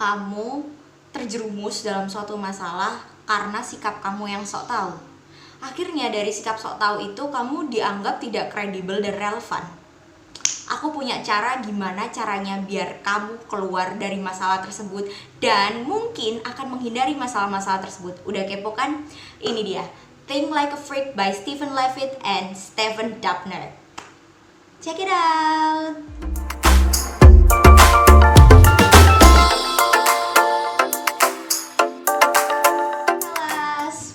kamu terjerumus dalam suatu masalah karena sikap kamu yang sok tahu. Akhirnya dari sikap sok tahu itu kamu dianggap tidak kredibel dan relevan. Aku punya cara gimana caranya biar kamu keluar dari masalah tersebut dan mungkin akan menghindari masalah-masalah tersebut. Udah kepo kan? Ini dia, Think Like a Freak by Stephen Levitt and Stephen Dubner. Check it out!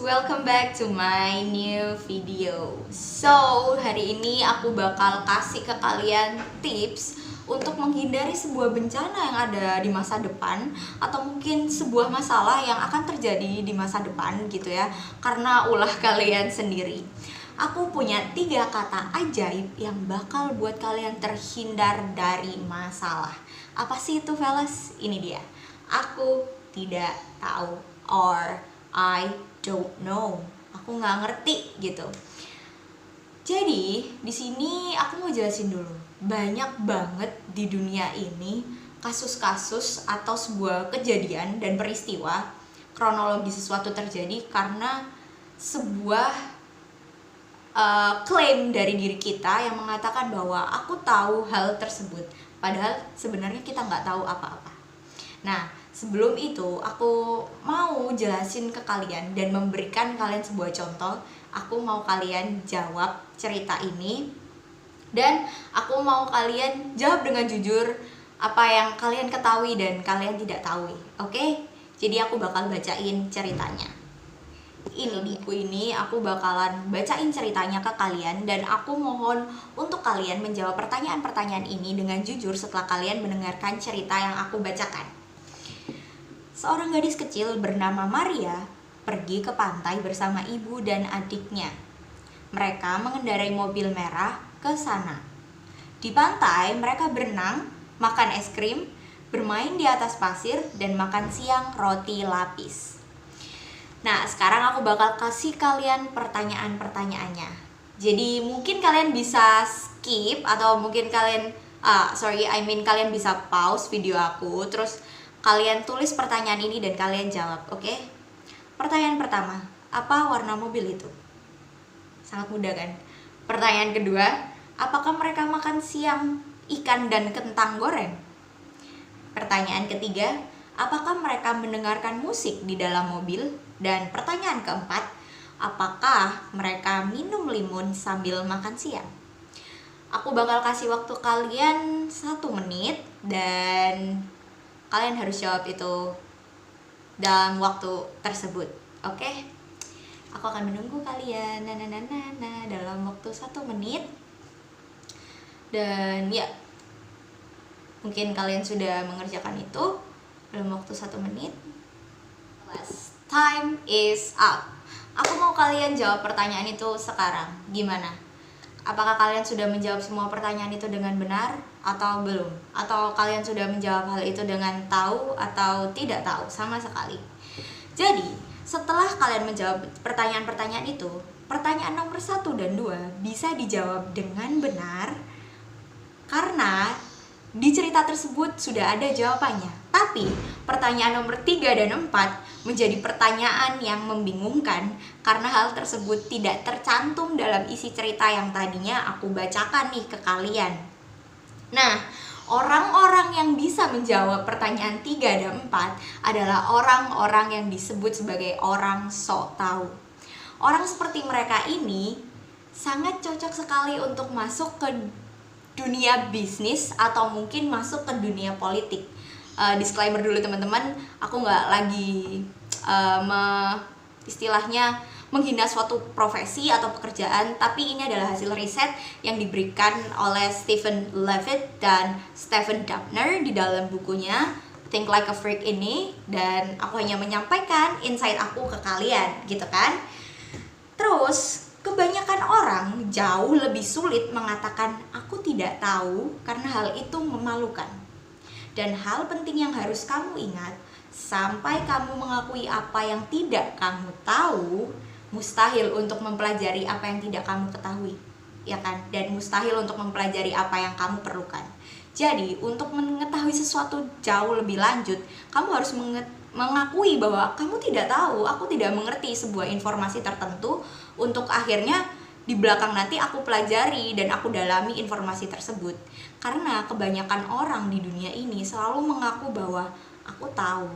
Welcome back to my new video. So, hari ini aku bakal kasih ke kalian tips untuk menghindari sebuah bencana yang ada di masa depan, atau mungkin sebuah masalah yang akan terjadi di masa depan gitu ya, karena ulah kalian sendiri. Aku punya 3 kata ajaib yang bakal buat kalian terhindar dari masalah. Apa sih itu, fellas? Ini dia. Aku tidak tahu, or I don't know. Aku nggak ngerti gitu. Jadi di sini aku mau jelasin dulu. Banyak banget di dunia ini kasus-kasus atau sebuah kejadian dan peristiwa kronologi sesuatu terjadi karena sebuah klaim dari diri kita yang mengatakan bahwa aku tahu hal tersebut, padahal sebenarnya kita nggak tahu apa-apa. Nah, sebelum itu aku mau jelasin ke kalian dan memberikan kalian sebuah contoh. Aku mau kalian jawab cerita ini dan aku mau kalian jawab dengan jujur apa yang kalian ketahui dan kalian tidak tahu. Oke? Jadi aku bakal bacain ceritanya. Ini di buku ini aku bakalan bacain ceritanya ke kalian dan aku mohon untuk kalian menjawab pertanyaan-pertanyaan ini dengan jujur setelah kalian mendengarkan cerita yang aku bacakan. Seorang gadis kecil bernama Maria pergi ke pantai bersama ibu dan adiknya. Mereka mengendarai mobil merah ke sana. Di pantai mereka berenang, makan es krim, bermain di atas pasir, dan makan siang roti lapis. Nah, sekarang aku bakal kasih kalian pertanyaan-pertanyaannya. Jadi mungkin kalian bisa skip atau mungkin kalian kalian bisa pause video aku, terus kalian tulis pertanyaan ini dan kalian jawab, oke? Pertanyaan pertama, apa warna mobil itu? Sangat mudah kan? Pertanyaan kedua, apakah mereka makan siang ikan dan kentang goreng? Pertanyaan ketiga, apakah mereka mendengarkan musik di dalam mobil? Dan pertanyaan keempat, apakah mereka minum limun sambil makan siang? Aku bakal kasih waktu kalian 1 menit dan kalian harus jawab itu dalam waktu tersebut, oke? Aku akan menunggu kalian dalam waktu 1 menit. Dan ya, mungkin kalian sudah mengerjakan itu dalam waktu 1 menit. Time is up. Aku mau kalian jawab pertanyaan itu sekarang. Gimana? Apakah kalian sudah menjawab semua pertanyaan itu dengan benar atau belum? Atau kalian sudah menjawab hal itu dengan tahu atau tidak tahu sama sekali? Jadi, setelah kalian menjawab pertanyaan-pertanyaan itu, pertanyaan nomor 1 dan 2 bisa dijawab dengan benar karena di cerita tersebut sudah ada jawabannya. Tapi pertanyaan nomor 3 dan 4 menjadi pertanyaan yang membingungkan karena hal tersebut tidak tercantum dalam isi cerita yang tadinya aku bacakan nih ke kalian. Nah, orang-orang yang bisa menjawab pertanyaan 3 dan 4 adalah orang-orang yang disebut sebagai orang sok tahu. Orang seperti mereka ini sangat cocok sekali untuk masuk ke dunia bisnis atau mungkin masuk ke dunia politik. Disclaimer dulu teman-teman, aku nggak lagi istilahnya menghina suatu profesi atau pekerjaan, tapi ini adalah hasil riset yang diberikan oleh Stephen Levitt dan Stephen Dubner di dalam bukunya Think Like a Freak ini, dan aku hanya menyampaikan insight aku ke kalian gitu kan. Terus kebanyakan orang jauh lebih sulit mengatakan aku tidak tahu karena hal itu memalukan. Dan hal penting yang harus kamu ingat, sampai kamu mengakui apa yang tidak kamu tahu, mustahil untuk mempelajari apa yang tidak kamu ketahui, ya kan? Dan mustahil untuk mempelajari apa yang kamu perlukan. Jadi, untuk mengetahui sesuatu jauh lebih lanjut, kamu harus mengakui bahwa kamu tidak tahu, aku tidak mengerti sebuah informasi tertentu, untuk akhirnya di belakang nanti aku pelajari dan aku dalami informasi tersebut. Karena kebanyakan orang di dunia ini selalu mengaku bahwa aku tahu.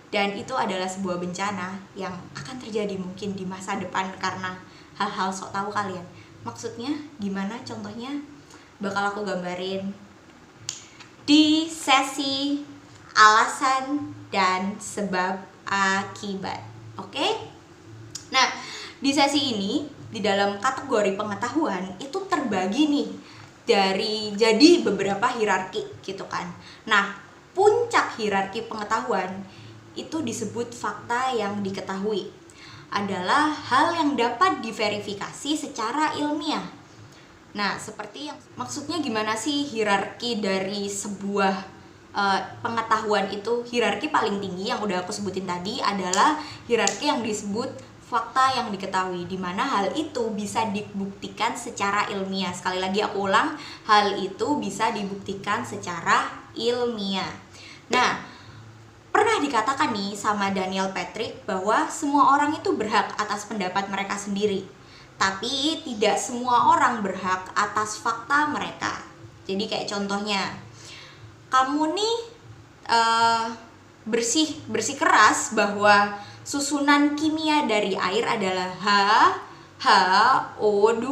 Dan itu adalah sebuah bencana yang akan terjadi mungkin di masa depan karena hal-hal sok tahu kalian. Maksudnya gimana contohnya? Bakal aku gambarin di sesi alasan dan sebab akibat. Oke? Nah, di sesi ini di dalam kategori pengetahuan itu terbagi nih jadi beberapa hierarki gitu kan. Nah, puncak hierarki pengetahuan itu disebut fakta yang diketahui. Adalah hal yang dapat diverifikasi secara ilmiah. Nah, seperti yang maksudnya gimana sih hierarki dari sebuah pengetahuan itu? Hierarki paling tinggi yang udah aku sebutin tadi adalah hierarki yang disebut fakta yang diketahui, di mana hal itu bisa dibuktikan secara ilmiah. Sekali lagi aku ulang, hal itu bisa dibuktikan secara ilmiah. Nah, pernah dikatakan nih sama Daniel Patrick bahwa semua orang itu berhak atas pendapat mereka sendiri. Tapi tidak semua orang berhak atas fakta mereka. Jadi kayak contohnya, kamu nih bersikeras bahwa susunan kimia dari air adalah HO2.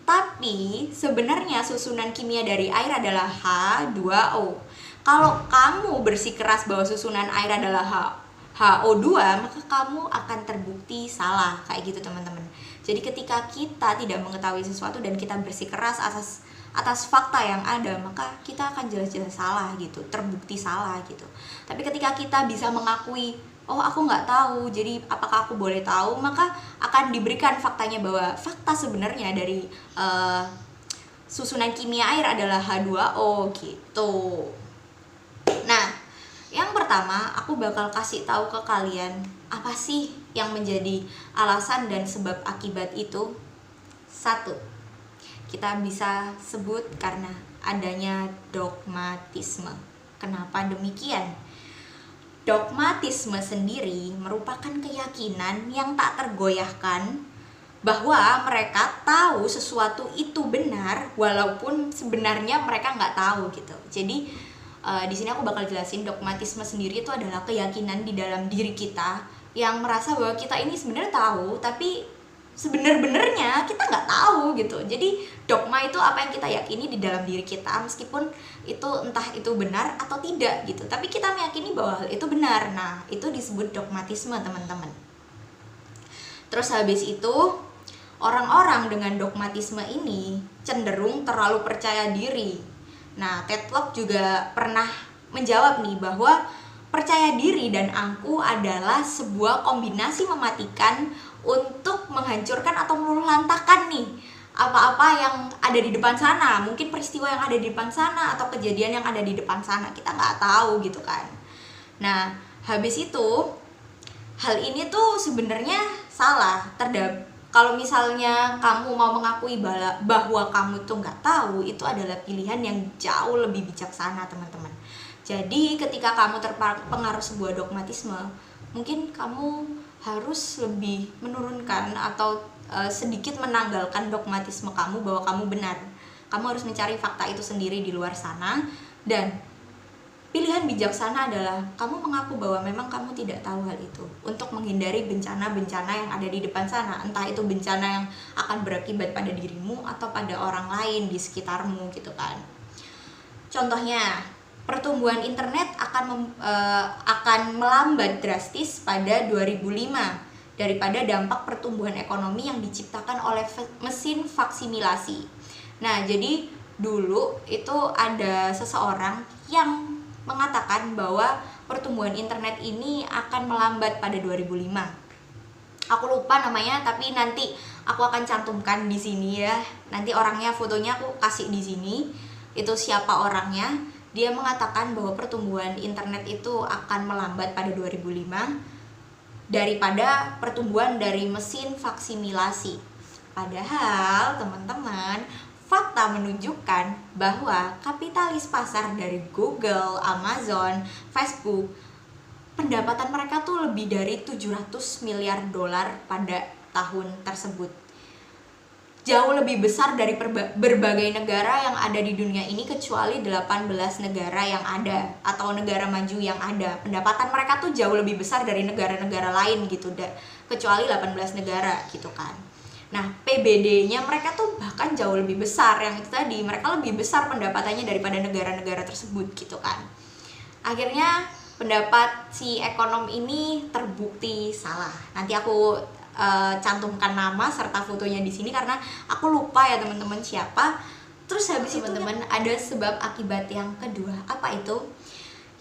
Tapi sebenarnya susunan kimia dari air adalah H2O. Kalau kamu bersikeras bahwa susunan air adalah HO2, maka kamu akan terbukti salah. Kayak gitu teman-teman. Jadi ketika kita tidak mengetahui sesuatu dan kita bersikeras atas fakta yang ada, maka kita akan jelas-jelas salah gitu, terbukti salah gitu. Tapi ketika kita bisa mengakui, oh aku nggak tahu, jadi apakah aku boleh tahu, maka akan diberikan faktanya bahwa fakta sebenarnya dari susunan kimia air adalah H2O gitu. Nah, yang pertama aku bakal kasih tahu ke kalian apa sih yang menjadi alasan dan sebab akibat itu. Satu, kita bisa sebut karena adanya dogmatisme. Kenapa demikian? Dogmatisme sendiri merupakan keyakinan yang tak tergoyahkan bahwa mereka tahu sesuatu itu benar walaupun sebenarnya mereka nggak tahu gitu. Jadi di sini aku bakal jelasin dogmatisme sendiri itu adalah keyakinan di dalam diri kita yang merasa bahwa kita ini sebenarnya tahu, tapi sebenar-benarnya kita nggak tahu gitu. Jadi dogma itu apa yang kita yakini di dalam diri kita, meskipun itu entah itu benar atau tidak gitu, tapi kita meyakini bahwa hal itu benar. Nah, itu disebut dogmatisme teman-teman. Terus habis itu, orang-orang dengan dogmatisme ini cenderung terlalu percaya diri. Nah, Ted Locke juga pernah menjawab nih bahwa percaya diri dan angkuh adalah sebuah kombinasi mematikan untuk menghancurkan atau meluluhlantakkan nih apa-apa yang ada di depan sana. Mungkin peristiwa yang ada di depan sana atau kejadian yang ada di depan sana, kita nggak tahu gitu kan. Nah, habis itu hal ini tuh sebenarnya salah. Kalau misalnya kamu mau mengakui bahwa kamu tuh nggak tahu, itu adalah pilihan yang jauh lebih bijaksana teman-teman. Jadi ketika kamu terpengaruh sebuah dogmatisme, mungkin kamu harus lebih menurunkan atau sedikit menanggalkan dogmatisme kamu bahwa kamu benar. Kamu harus mencari fakta itu sendiri di luar sana, dan pilihan bijaksana adalah kamu mengaku bahwa memang kamu tidak tahu hal itu untuk menghindari bencana-bencana yang ada di depan sana. Entah itu bencana yang akan berakibat pada dirimu atau pada orang lain di sekitarmu gitu kan. Contohnya, pertumbuhan internet akan melambat drastis pada 2005 daripada dampak pertumbuhan ekonomi yang diciptakan oleh mesin faksimilasi. Nah, jadi dulu itu ada seseorang yang mengatakan bahwa pertumbuhan internet ini akan melambat pada 2005. Aku lupa namanya, tapi nanti aku akan cantumkan di sini ya. Nanti orangnya, fotonya aku kasih di sini. Itu siapa orangnya? Dia mengatakan bahwa pertumbuhan internet itu akan melambat pada 2005 daripada pertumbuhan dari mesin faksimilasi. Padahal teman-teman, fakta menunjukkan bahwa kapitalis pasar dari Google, Amazon, Facebook, pendapatan mereka tuh lebih dari 700 miliar dolar pada tahun tersebut. Jauh lebih besar dari berbagai negara yang ada di dunia ini kecuali 18 negara yang ada atau negara maju yang ada. Pendapatan mereka tuh jauh lebih besar dari negara-negara lain gitu, kecuali 18 negara gitu kan. Nah, PBD-nya mereka tuh bahkan jauh lebih besar, yang itu tadi, mereka lebih besar pendapatannya daripada negara-negara tersebut gitu kan. Akhirnya pendapat si ekonom ini terbukti salah. Nanti aku cantumkan nama serta fotonya di sini karena aku lupa ya teman-teman siapa. Terus habis itu teman-teman ada sebab akibat yang kedua. Apa itu?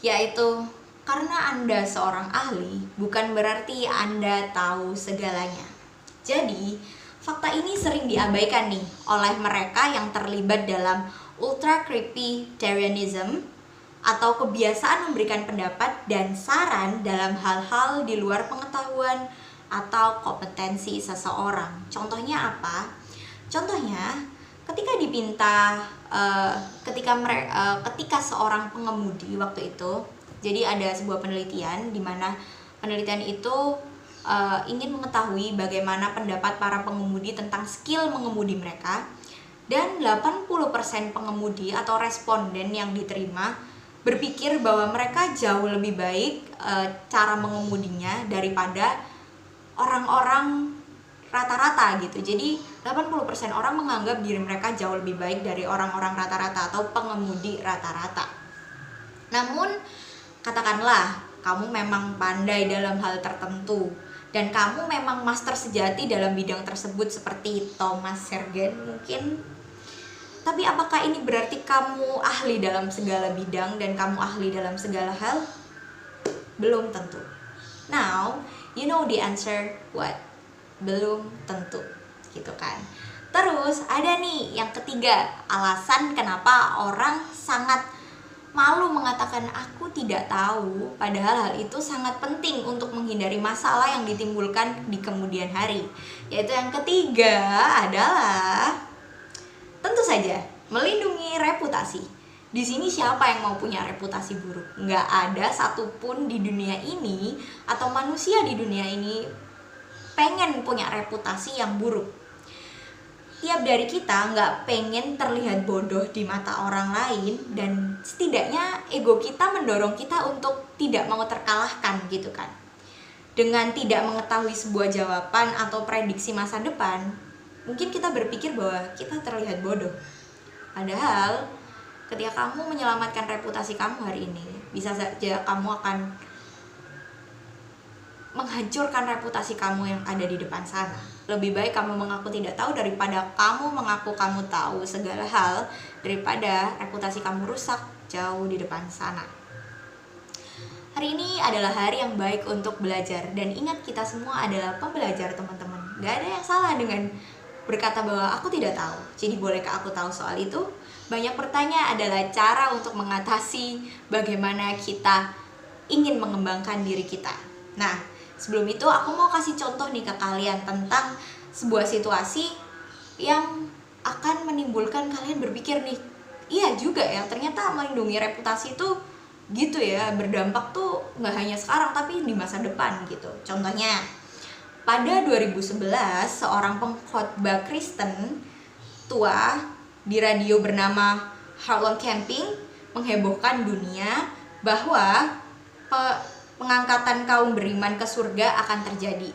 Yaitu karena Anda seorang ahli bukan berarti Anda tahu segalanya. Jadi fakta ini sering diabaikan nih oleh mereka yang terlibat dalam ultra creepytarianism atau kebiasaan memberikan pendapat dan saran dalam hal-hal di luar pengetahuan atau kompetensi seseorang. Contohnya apa? Contohnya ketika dipinta ketika seorang pengemudi waktu itu, jadi ada sebuah penelitian di mana penelitian itu ingin mengetahui bagaimana pendapat para pengemudi tentang skill mengemudi mereka, dan 80% pengemudi atau responden yang diterima berpikir bahwa mereka jauh lebih baik cara mengemudinya daripada orang-orang rata-rata gitu. Jadi 80% orang menganggap diri mereka jauh lebih baik dari orang-orang rata-rata atau pengemudi rata-rata. Namun katakanlah kamu memang pandai dalam hal tertentu dan kamu memang master sejati dalam bidang tersebut seperti Thomas Sergen mungkin. Tapi apakah ini berarti kamu ahli dalam segala bidang dan kamu ahli dalam segala hal? Belum tentu. Now, you know the answer what? Belum tentu, gitu kan. Terus ada nih yang ketiga, alasan kenapa orang sangat malu mengatakan aku tidak tahu, padahal hal itu sangat penting untuk menghindari masalah yang ditimbulkan di kemudian hari. Yaitu yang ketiga adalah tentu saja melindungi reputasi. Di sini siapa yang mau punya reputasi buruk? Nggak ada satupun di dunia ini atau manusia di dunia ini pengen punya reputasi yang buruk. Tiap dari kita nggak pengen terlihat bodoh di mata orang lain, dan setidaknya ego kita mendorong kita untuk tidak mau terkalahkan gitu kan. Dengan tidak mengetahui sebuah jawaban atau prediksi masa depan, mungkin kita berpikir bahwa kita terlihat bodoh. Padahal ketika kamu menyelamatkan reputasi kamu hari ini, bisa saja kamu akan menghancurkan reputasi kamu yang ada di depan sana. Lebih baik kamu mengaku tidak tahu daripada kamu mengaku kamu tahu segala hal, daripada reputasi kamu rusak jauh di depan sana. Hari ini adalah hari yang baik untuk belajar, dan ingat kita semua adalah pembelajar teman-teman. Gak ada yang salah dengan berkata bahwa aku tidak tahu, jadi bolehkah aku tahu soal itu? Banyak bertanya adalah cara untuk mengatasi bagaimana kita ingin mengembangkan diri kita. Nah, sebelum itu aku mau kasih contoh nih ke kalian tentang sebuah situasi yang akan menimbulkan kalian berpikir nih, iya juga ya, ternyata melindungi reputasi itu gitu ya, berdampak tuh nggak hanya sekarang tapi di masa depan gitu. Contohnya, pada 2011 seorang pengkhotbah Kristen tua di radio bernama Harlan Camping menghebohkan dunia bahwa pengangkatan kaum beriman ke surga akan terjadi.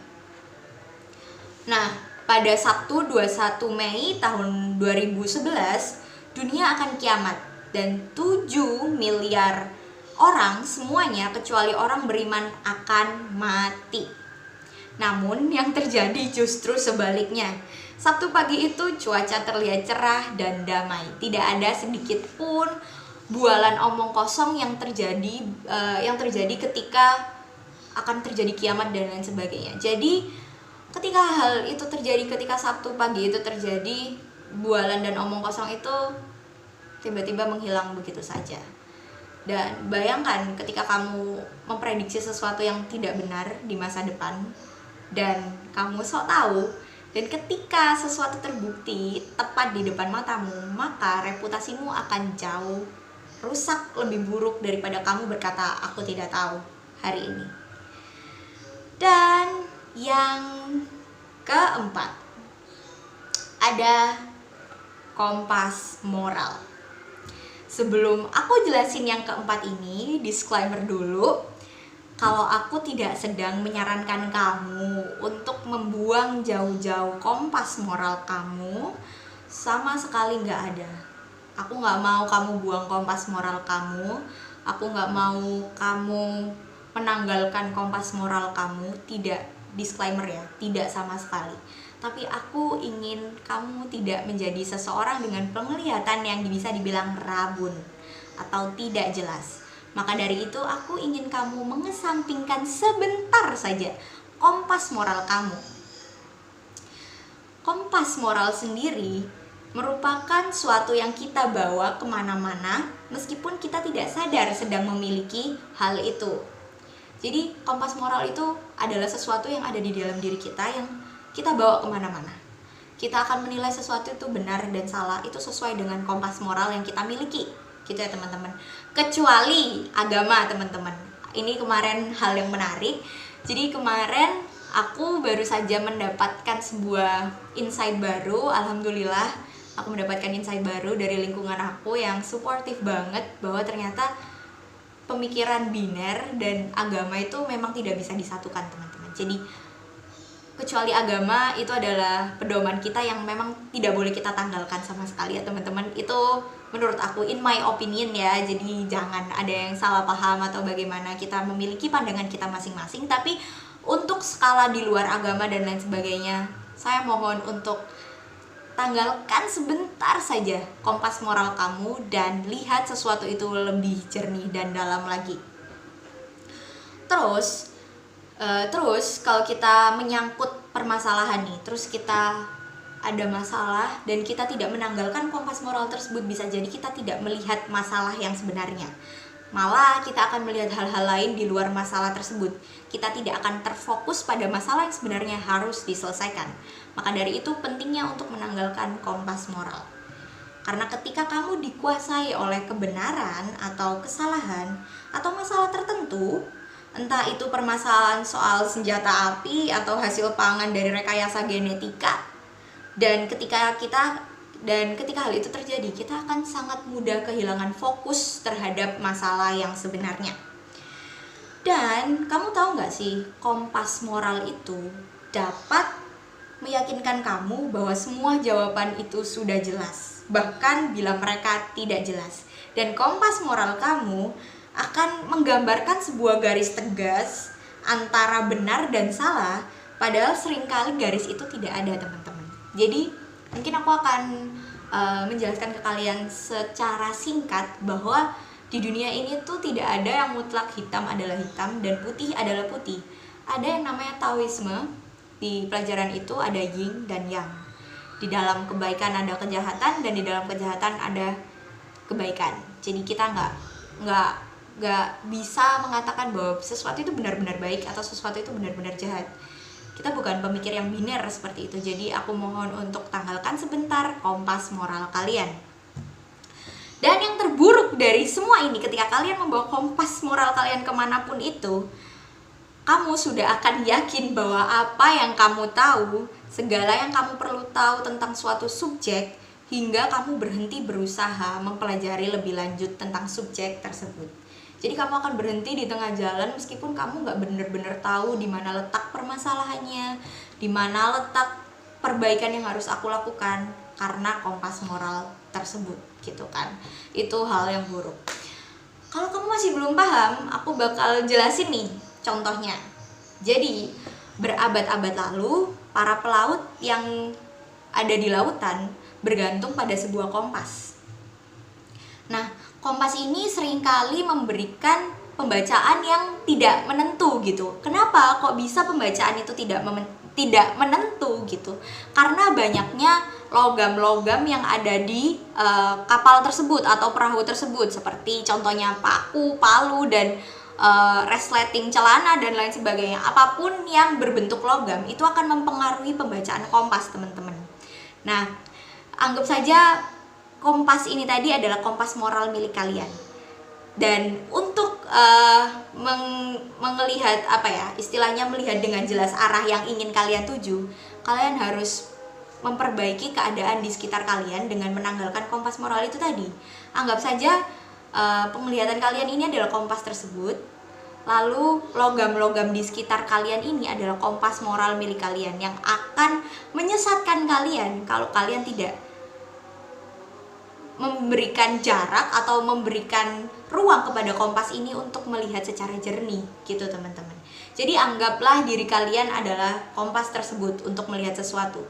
Nah, pada Sabtu 21 Mei tahun 2011, dunia akan kiamat dan 7 miliar orang semuanya kecuali orang beriman akan mati. Namun yang terjadi justru sebaliknya. Sabtu pagi itu cuaca terlihat cerah dan damai. Tidak ada sedikit pun bualan omong kosong yang terjadi ketika akan terjadi kiamat dan lain sebagainya. Jadi ketika hal itu terjadi, ketika Sabtu pagi itu terjadi, bualan dan omong kosong itu tiba-tiba menghilang begitu saja. Dan bayangkan ketika kamu memprediksi sesuatu yang tidak benar di masa depan dan kamu sok tahu, Dan ketika sesuatu terbukti tepat di depan matamu, maka reputasimu akan jauh rusak, lebih buruk daripada kamu berkata aku tidak tahu hari ini. Dan yang keempat, ada kompas moral. Sebelum aku jelasin yang keempat ini, disclaimer dulu. Kalau aku tidak sedang menyarankan kamu untuk membuang jauh-jauh kompas moral kamu, sama sekali nggak ada. Aku nggak mau kamu buang kompas moral kamu. Aku nggak mau kamu menanggalkan kompas moral kamu. Tidak, disclaimer ya, tidak sama sekali. Tapi aku ingin kamu tidak menjadi seseorang dengan penglihatan yang bisa dibilang rabun atau tidak jelas. Maka dari itu aku ingin kamu mengesampingkan sebentar saja kompas moral kamu. Kompas moral sendiri merupakan suatu yang kita bawa kemana-mana meskipun kita tidak sadar sedang memiliki hal itu. Jadi kompas moral itu adalah sesuatu yang ada di dalam diri kita yang kita bawa kemana-mana. Kita akan menilai sesuatu itu benar dan salah itu sesuai dengan kompas moral yang kita miliki. Gitu ya teman-teman. Kecuali agama teman-teman. Ini kemarin hal yang menarik. Jadi kemarin aku baru saja mendapatkan sebuah insight baru. Alhamdulillah aku mendapatkan insight baru dari lingkungan aku yang suportif banget bahwa ternyata pemikiran biner dan agama itu memang tidak bisa disatukan teman-teman. Jadi kecuali agama itu adalah pedoman kita yang memang tidak boleh kita tanggalkan sama sekali ya teman-teman. Itu menurut aku, in my opinion ya. Jadi jangan ada yang salah paham atau bagaimana, kita memiliki pandangan kita masing-masing. Tapi untuk skala di luar agama dan lain sebagainya, saya mohon untuk tanggalkan sebentar saja kompas moral kamu dan lihat sesuatu itu lebih jernih dan dalam lagi. Terus kalau kita menyangkut permasalahan nih, terus kita ada masalah dan kita tidak menanggalkan kompas moral tersebut, bisa jadi kita tidak melihat masalah yang sebenarnya. Malah kita akan melihat hal-hal lain di luar masalah tersebut. Kita tidak akan terfokus pada masalah yang sebenarnya harus diselesaikan. Maka dari itu pentingnya untuk menanggalkan kompas moral. Karena ketika kamu dikuasai oleh kebenaran atau kesalahan atau masalah tertentu, entah itu permasalahan soal senjata api atau hasil pangan dari rekayasa genetika, dan ketika hal itu terjadi, kita akan sangat mudah kehilangan fokus terhadap masalah yang sebenarnya. Dan kamu tahu gak sih, kompas moral itu dapat meyakinkan kamu bahwa semua jawaban itu sudah jelas, bahkan bila mereka tidak jelas. Dan kompas moral kamu akan menggambarkan sebuah garis tegas antara benar dan salah, padahal seringkali garis itu tidak ada teman-teman. Jadi mungkin aku akan menjelaskan ke kalian secara singkat bahwa di dunia ini tuh tidak ada yang mutlak hitam adalah hitam dan putih adalah putih. Ada yang namanya Taoisme. Di pelajaran itu ada yin dan yang. Di dalam kebaikan ada kejahatan dan di dalam kejahatan ada kebaikan. Jadi kita nggak bisa mengatakan bahwa sesuatu itu benar-benar baik atau sesuatu itu benar-benar jahat. Kita bukan pemikir yang biner seperti itu. Jadi aku mohon untuk tanggalkan sebentar kompas moral kalian. Dan yang terburuk dari semua ini, ketika kalian membawa kompas moral kalian kemanapun itu, kamu sudah akan yakin bahwa apa yang kamu tahu, segala yang kamu perlu tahu tentang suatu subjek, hingga kamu berhenti berusaha mempelajari lebih lanjut tentang subjek tersebut. Jadi kamu akan berhenti di tengah jalan meskipun kamu nggak benar-benar tahu di mana letak permasalahannya, di mana letak perbaikan yang harus aku lakukan karena kompas moral tersebut, gitu kan. Itu hal yang buruk. Kalau kamu masih belum paham, aku bakal jelasin nih contohnya. Jadi berabad-abad lalu para pelaut yang ada di lautan bergantung pada sebuah kompas. Nah, kompas ini seringkali memberikan pembacaan yang tidak menentu gitu. Kenapa kok bisa pembacaan itu tidak menentu gitu? Karena banyaknya logam-logam yang ada di kapal tersebut atau perahu tersebut, seperti contohnya paku, palu, dan resleting celana dan lain sebagainya. Apapun yang berbentuk logam itu akan mempengaruhi pembacaan kompas, teman-teman. Nah, anggap saja kompas ini tadi adalah kompas moral milik kalian. Dan untuk melihat istilahnya melihat dengan jelas arah yang ingin kalian tuju, kalian harus memperbaiki keadaan di sekitar kalian dengan menanggalkan kompas moral itu tadi. Anggap saja penglihatan kalian ini adalah kompas tersebut, lalu logam-logam di sekitar kalian ini adalah kompas moral milik kalian yang akan menyesatkan kalian kalau kalian tidak memberikan jarak atau memberikan ruang kepada kompas ini untuk melihat secara jernih gitu, teman-teman. Jadi anggaplah diri kalian adalah kompas tersebut untuk melihat sesuatu.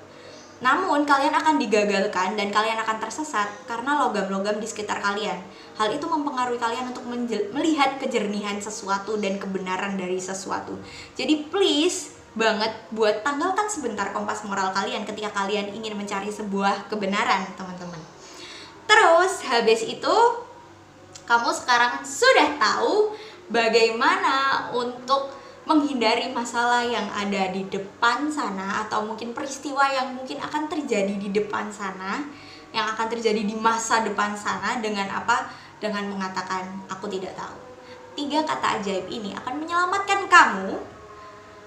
Namun kalian akan digagalkan dan kalian akan tersesat karena logam-logam di sekitar kalian. Hal itu mempengaruhi kalian untuk melihat kejernihan sesuatu dan kebenaran dari sesuatu. Jadi please banget buat tanggalkan sebentar kompas moral kalian ketika kalian ingin mencari sebuah kebenaran, teman-teman. Terus habis itu kamu sekarang sudah tahu bagaimana untuk menghindari masalah yang ada di depan sana, atau mungkin peristiwa yang mungkin akan terjadi di depan sana, yang akan terjadi di masa depan sana. Dengan apa? Dengan mengatakan aku tidak tahu. 3 kata ajaib ini akan menyelamatkan kamu,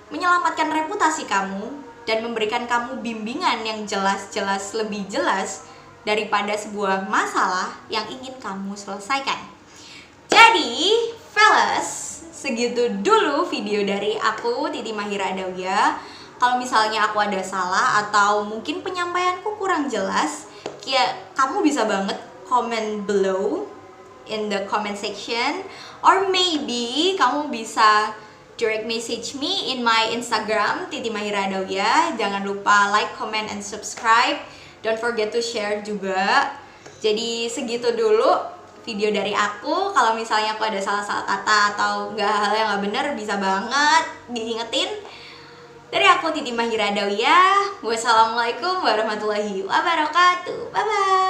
menyelamatkan reputasi kamu, dan memberikan kamu bimbingan yang jelas-jelas lebih jelas daripada sebuah masalah yang ingin kamu selesaikan. Jadi, fellas, segitu dulu video dari aku, Titi Mahira Adawiyah. Kalau misalnya aku ada salah atau mungkin penyampaianku kurang jelas, kamu bisa banget comment below in the comment section, or maybe kamu bisa direct message me in my Instagram, Titi Mahira Adawiyah. Jangan lupa like, comment, and subscribe. Don't forget to share juga. Jadi segitu dulu video dari aku. Kalau misalnya aku ada salah-salah kata atau hal yang gak benar, bisa banget diingetin. Dari aku, Titi Mahira Adawiyah. Wassalamualaikum warahmatullahi wabarakatuh. Bye bye.